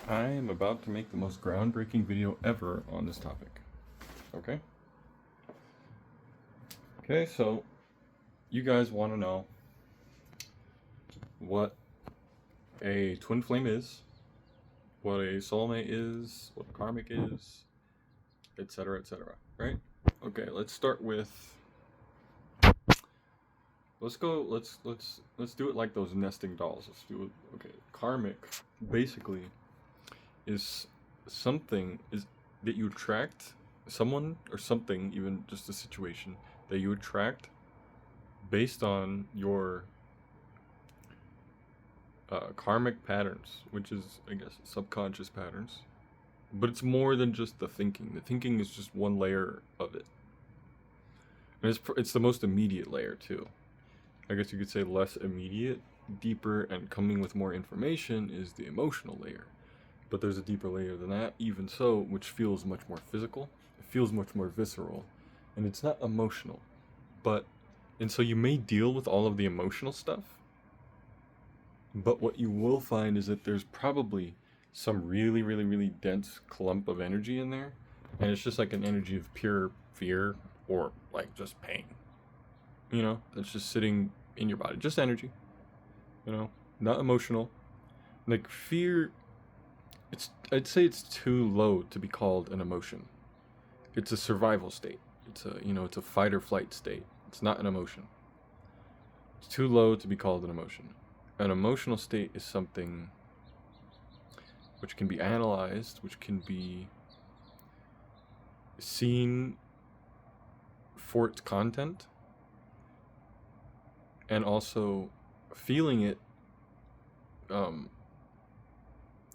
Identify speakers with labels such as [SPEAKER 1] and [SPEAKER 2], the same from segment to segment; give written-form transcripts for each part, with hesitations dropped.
[SPEAKER 1] I am about to make the most groundbreaking video ever on this topic. Okay? Okay, so you guys want to know what a twin flame is, what a soulmate is, what a karmic is, etc., etc., right? Okay, let's start with let's do it like those nesting dolls. Let's do it. Okay, karmic basically is something is that you attract someone or something, even just a situation that you attract based on your karmic patterns, which is, I guess, subconscious patterns. But it's more than just the thinking. The thinking is just one layer of it, and it's the most immediate layer too. I guess you could say less immediate, deeper, and coming with more information is the emotional layer. But there's a deeper layer than that, even so, which feels much more physical. It feels much more visceral, and it's not emotional. But, and so you may deal with all of the emotional stuff, but what you will find is that there's probably some really, really, really dense clump of energy in there, and it's just like an energy of pure fear or like just pain. You know, that's just sitting in your body, just energy. You know, not emotional. Like fear, I'd say it's too low to be called an emotion. It's a survival state. It's a fight or flight state. It's not an emotion. It's too low to be called an emotion. An emotional state is something which can be analyzed, which can be seen for its content, and also feeling it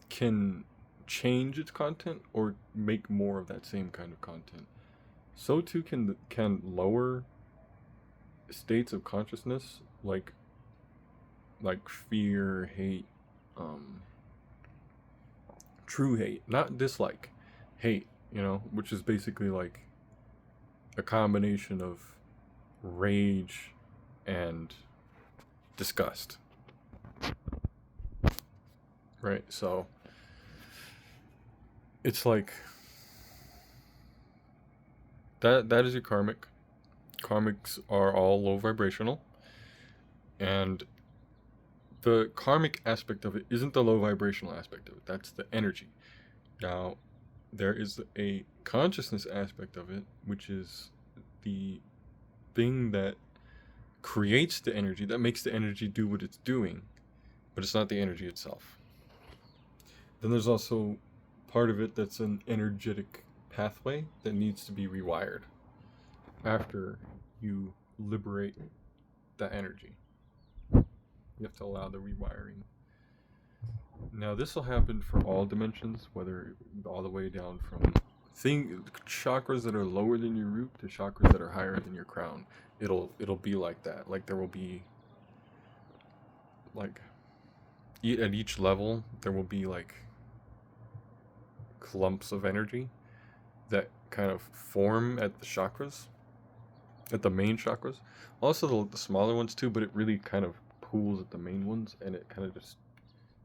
[SPEAKER 1] can change its content or make more of that same kind of content. So too can lower states of consciousness like fear, hate, true hate, not dislike, hate, which is basically like a combination of rage and disgust. Right? So it's like that is your karmic. Karmics are all low vibrational, and the karmic aspect of it isn't the low vibrational aspect of it. That's the energy. Now, there is a consciousness aspect of it, which is the thing that creates the energy, that makes the energy do what it's doing, but it's not the energy itself. Then there's also part of it that's an energetic pathway that needs to be rewired after you liberate that energy. You have to allow the rewiring. Now, this will happen for all dimensions, whether all the way down from chakras that are lower than your root to chakras that are higher than your crown. It'll be like that. Like there will be like at each level there will be like clumps of energy that kind of form at the chakras, at the main chakras. Also the smaller ones too, but it really kind of pools at the main ones, and it kind of just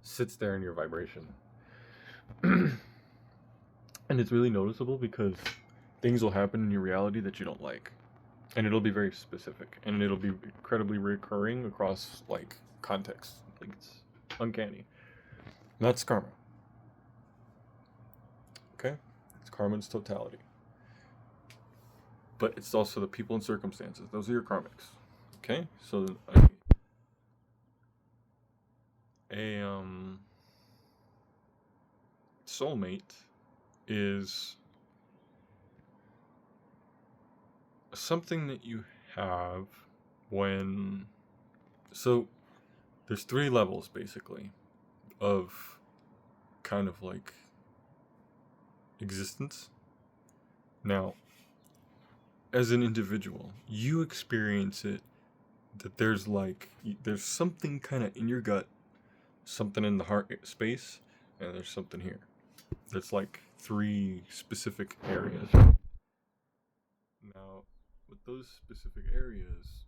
[SPEAKER 1] sits there in your vibration. And it's really noticeable because things will happen in your reality that you don't like, and it'll be very specific, and it'll be incredibly recurring across like contexts. Like it's uncanny. And that's karma. Okay, it's karma in its totality. But it's also the people and circumstances. Those are your karmics. Okay, so a soulmate is something that you have when, so there's 3 levels basically of kind of like existence. Now, as an individual, you experience it that there's something kind of in your gut, something in the heart space, and there's something here. That's like 3 specific areas. Now, with those specific areas,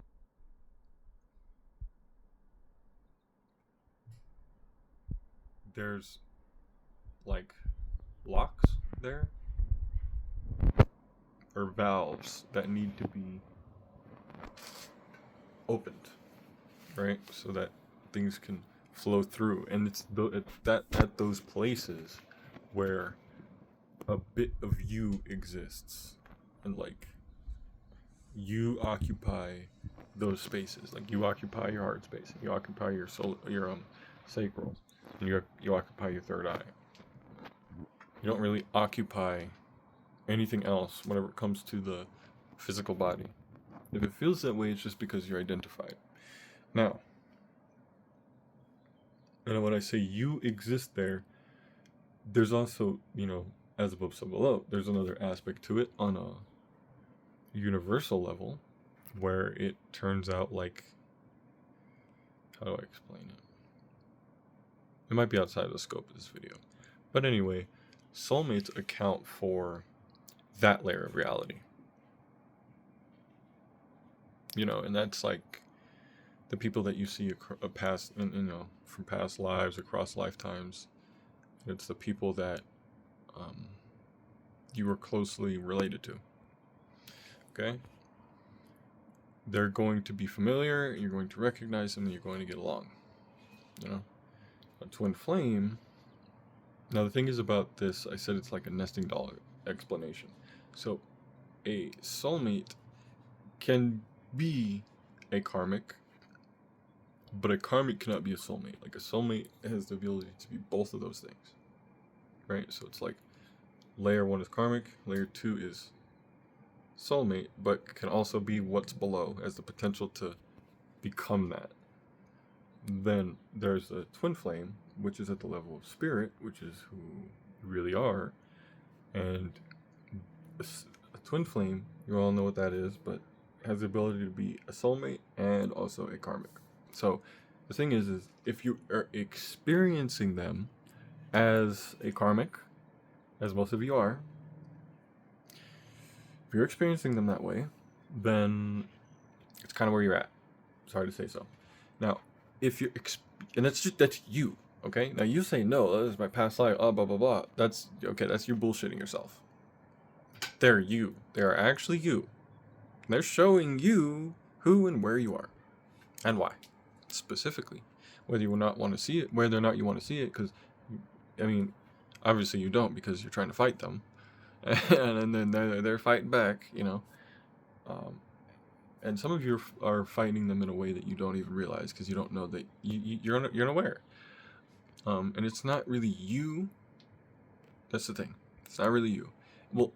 [SPEAKER 1] there's like locks there, or valves that need to be opened, right? So that things can flow through. And it's that at those places where a bit of you exists, and like you occupy those spaces. Like you occupy your heart space, and you occupy your soul, your sacral, and you occupy your third eye. You don't really occupy anything else whenever it comes to the physical body. If it feels that way, it's just because you're identified. Now, and when I say you exist there, there's also, as above, so below. There's another aspect to it on a universal level where it turns out like, how do I explain it? It might be outside of the scope of this video. But anyway, soulmates account for that layer of reality. And that's like the people that you see past, from past lives, across lifetimes. It's the people that you were closely related to. Okay? They're going to be familiar, you're going to recognize them, and you're going to get along. A twin flame. Now the thing is about this, I said it's like a nesting doll explanation. So a soulmate can be a karmic, but a karmic cannot be a soulmate. Like a soulmate has the ability to be both of those things, right? So it's like layer 1 is karmic, layer 2 is soulmate, but can also be what's below, as the potential to become that. Then there's a twin flame, which is at the level of spirit, which is who you really are. And a twin flame, you all know what that is, but has the ability to be a soulmate and also a karmic. So the thing is if you are experiencing them as a karmic, as most of you are, if you're experiencing them that way, then it's kind of where you're at. Sorry to say so. Now, if you're and that's you, okay? Now you say no, that is my past life, blah blah blah. That's okay. That's you bullshitting yourself. They're you. They are actually you. And they're showing you who and where you are, and why, specifically. Whether you not want to see it, whether or not you want to see it, because obviously you don't, because you're trying to fight them, and then they're fighting back, and some of you are fighting them in a way that you don't even realize, because you don't know that you're unaware. And it's not really you. That's the thing. It's not really you. Well,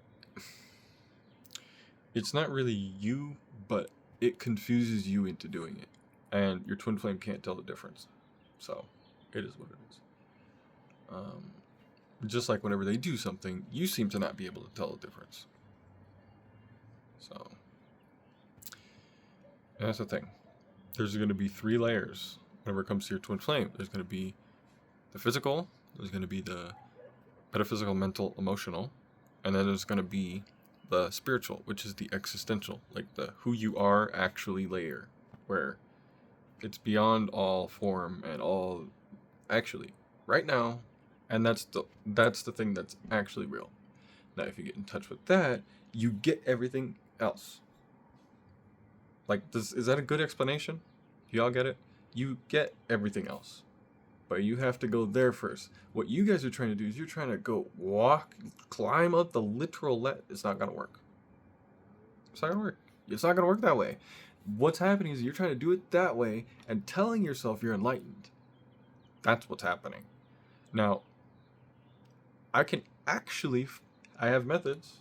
[SPEAKER 1] it's not really you, but it confuses you into doing it, and your twin flame can't tell the difference. So it is what it is. Just like whenever they do something, you seem to not be able to tell the difference. So, and that's the thing. There's going to be 3 layers whenever it comes to your twin flame. There's going to be the physical, there's going to be the metaphysical, mental, emotional, and then there's going to be the spiritual, which is the existential, like the who you are actually layer, where it's beyond all form and all actually right now. And that's the thing that's actually real. Now, if you get in touch with that, you get everything else. Like, is that a good explanation? Do y'all get it? You get everything else, but you have to go there first. What you guys are trying to do is you're trying to go climb up the literal It's not gonna work. It's not gonna work. It's not gonna work that way. What's happening is you're trying to do it that way and telling yourself you're enlightened. That's what's happening. Now, I have methods,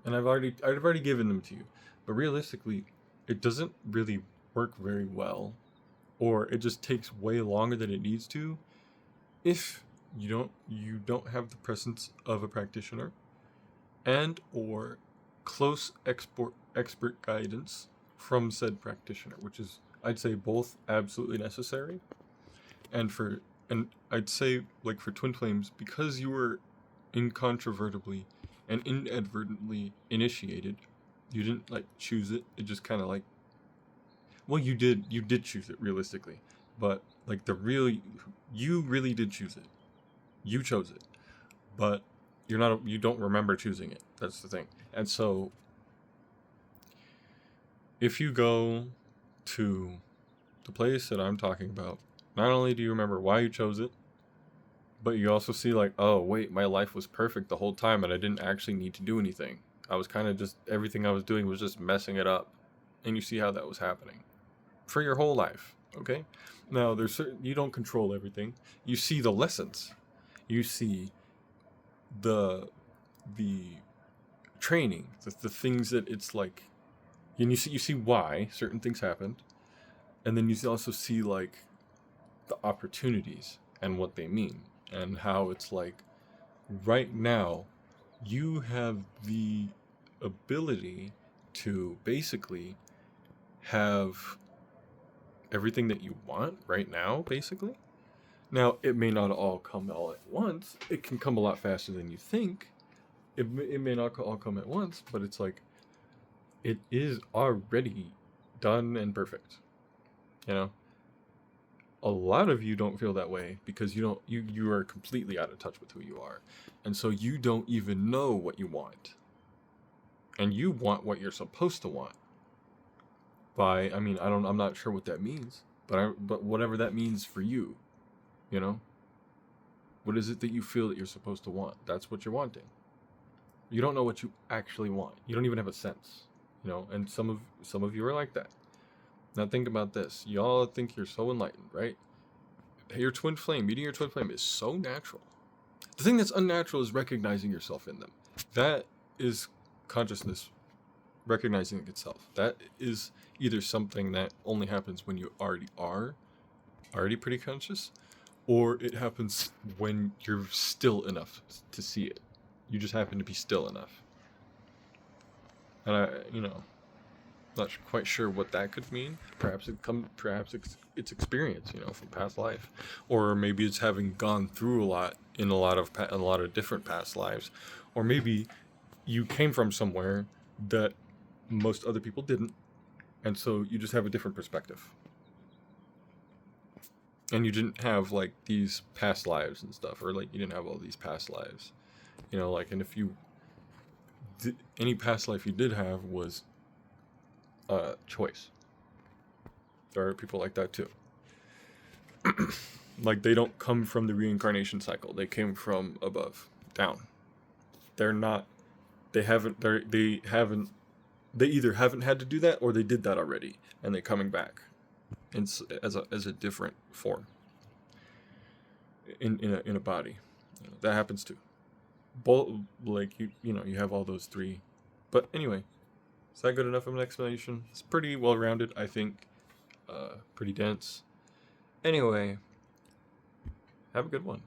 [SPEAKER 1] and I've already given them to you, but realistically, it doesn't really work very well, or it just takes way longer than it needs to, if you don't have the presence of a practitioner, and or close expert guidance from said practitioner, which is, I'd say, both absolutely necessary. And I'd say, like, for twin flames, because you were incontrovertibly and inadvertently initiated, you didn't like choose it. It just kind of like, well, you did choose it realistically, but like you really did choose it. You chose it. but you don't remember choosing it. That's the thing. And so if you go to the place that I'm talking about, not only do you remember why you chose it, but you also see like, oh wait, my life was perfect the whole time and I didn't actually need to do anything. I was kind of just, everything I was doing was just messing it up. And you see how that was happening for your whole life. Okay. Now you don't control everything. You see the lessons. You see the training, the things that it's like, and you see why certain things happened, and then you also see like the opportunities and what they mean, and how it's like right now you have the ability to basically have everything that you want right now, basically. Now, it may not all come all at once. It can come a lot faster than you think. It may not all come at once, but it's like it is already done and perfect. You know, a lot of you don't feel that way because you are completely out of touch with who you are, and so you don't even know what you want, and you want what you're supposed to want. I'm not sure what that means, but whatever that means for you, you know, what is it that you feel that you're supposed to want? That's what you're wanting. You don't know what you actually want. You don't even have a sense, and some of you are like that. Now think about this. Y'all think you're so enlightened, right? Your twin flame, meeting your twin flame is so natural. The thing that's unnatural is recognizing yourself in them. That is consciousness recognizing itself. That is either something that only happens when you already pretty conscious, or it happens when you're still enough to see it. You just happen to be still enough. And not quite sure what that could mean. Perhaps it's experience, from past life, or maybe it's having gone through a lot in a lot of different past lives, or maybe you came from somewhere that most other people didn't, and so you just have a different perspective, and you didn't have like these past lives and stuff, or like you didn't have all these past lives, and if you any past life you did have was choice. There are people like that too. Like they don't come from the reincarnation cycle. They came from above, down. They're not. They haven't. They either haven't had to do that or they did that already, and they're coming back, as a different form. In a body, that happens too. Like you have all those three, but anyway. Is that good enough of an explanation? It's pretty well-rounded, I think. Pretty dense. Anyway, have a good one.